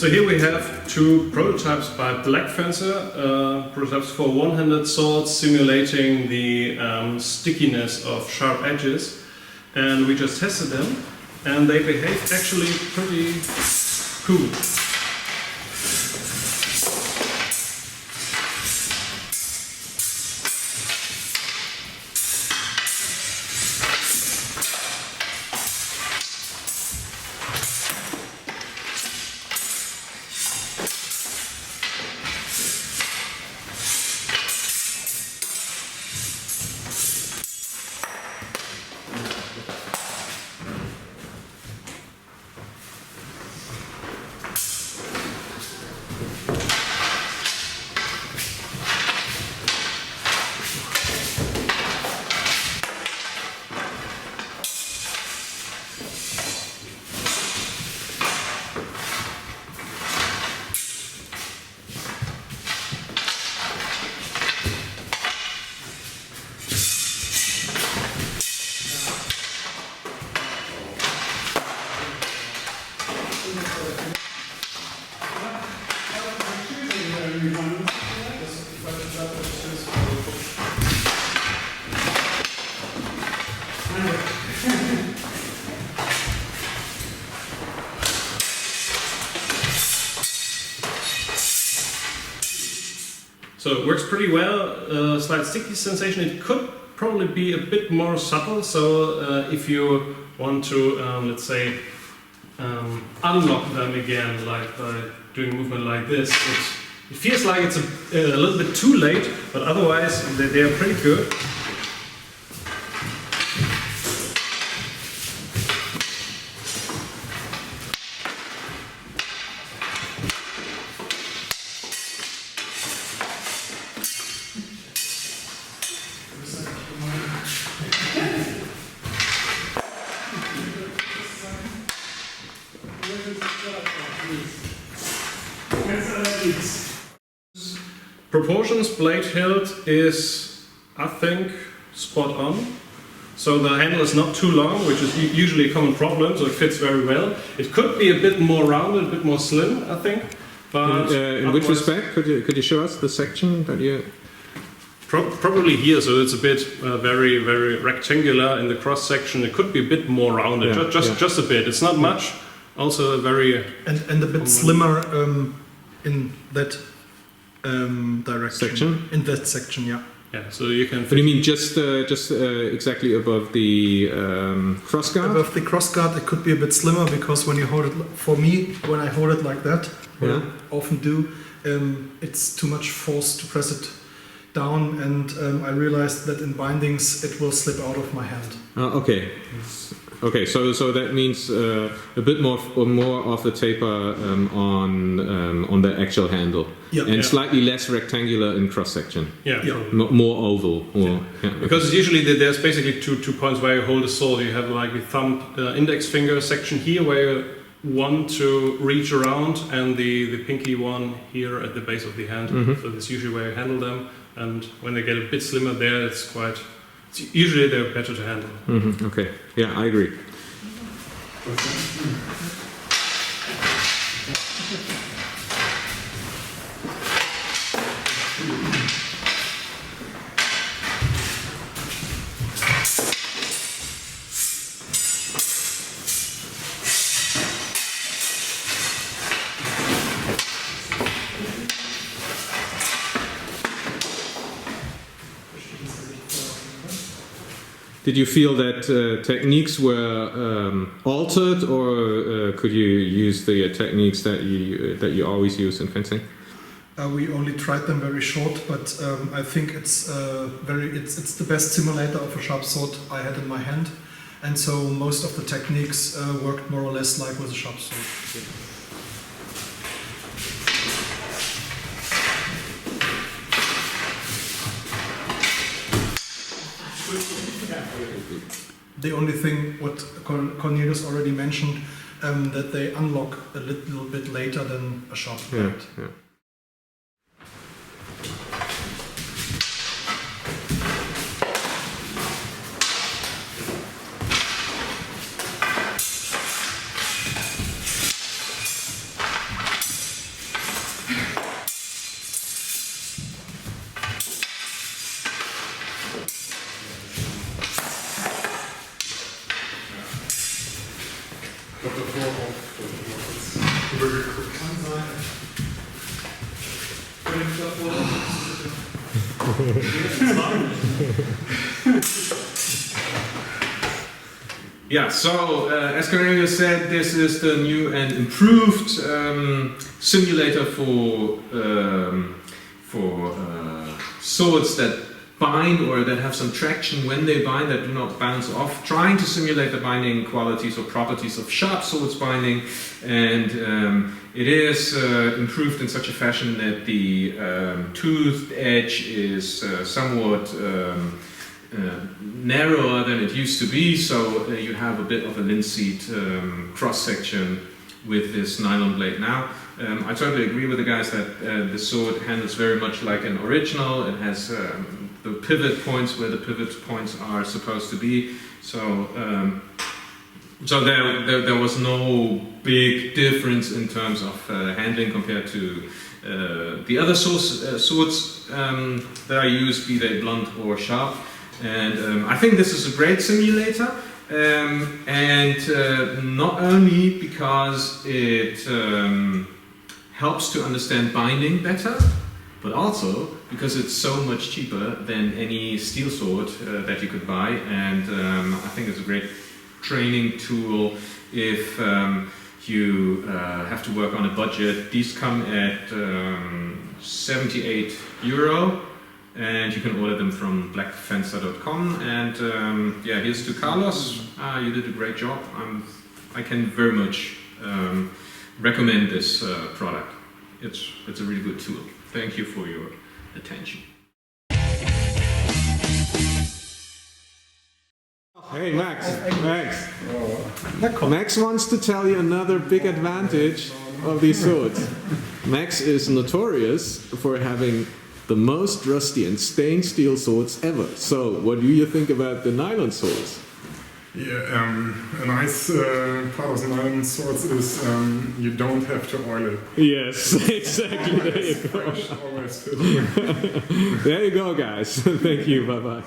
So here we have two prototypes by Black Fencer, prototypes for one-handed saws simulating the stickiness of sharp edges, and we just tested them and they behave actually pretty cool. So it works pretty well, slight sticky sensation. It could probably be a bit more subtle, so if you want to, let's say, unlock them again, like by doing a movement like this, it feels like it's a little bit too late, but otherwise they are pretty good. Proportions, blade hilt is, I think, spot on. So the handle is not too long, which is usually a common problem, so it fits very well. It could be a bit more rounded, a bit more slim, I think. But in which respect? Could you show us the section that you... Probably here, so it's a bit very, very rectangular in the cross section. It could be a bit more rounded, just a bit. It's not much. Also very... And a bit slimmer in that direction. Section? In that section, yeah. Yeah, so you can... But you mean just exactly above the crossguard? Above the crossguard it could be a bit slimmer, because when you hold it, for me, when I hold it like that, what I often do, it's too much force to press it down, and I realized that in bindings it will slip out of my hand. Okay. Okay, so that means a bit more of the taper on the actual handle, and slightly less rectangular in cross section. More oval. Because usually there's basically two points where you hold the saw. You have like the thumb, index finger section here where you want to reach around, and the pinky one here at the base of the hand. So that's usually where you handle them. And when they get a bit slimmer there, usually they're better to handle. Okay, yeah, I agree. Did you feel that techniques were altered, or could you use the techniques that you always use in fencing? We only tried them very short, but I think it's the best simulator of a sharp sword I had in my hand, and so most of the techniques worked more or less like with a sharp sword. The only thing what Cornelius already mentioned, that they unlock a little bit later than a sharp blade. Yeah, so as Cornelius said, this is the new and improved simulator for swords that bind or that have some traction when they bind, that do not bounce off, trying to simulate the binding qualities or properties of sharp swords binding, and it is improved in such a fashion that the toothed edge is somewhat narrower than it used to be, so you have a bit of a linseed cross-section with this nylon blade now. I totally agree with the guys that the sword handles very much like an original. It has the pivot points where the pivot points are supposed to be, so there was no big difference in terms of handling compared to the other swords that I use, be they blunt or sharp. And I think this is a great simulator, and not only because it helps to understand binding better, but also because it's so much cheaper than any steel sword that you could buy, and I think it's a great training tool if you have to work on a budget. These come at €78. And you can order them from blackfencer.com. And yeah, here's to Carlos. You did a great job. I can very much recommend this product. It's a really good tool. Thank you for your attention. Hey Max wants to tell you another big advantage of these swords. Max is notorious for having the most rusty and stained steel swords ever. So, what do you think about the nylon swords? Yeah, a nice part of the nylon swords is you don't have to oil it. Yes, exactly. There you go. Fresh, always fit. There you go, guys. Thank you. Bye bye.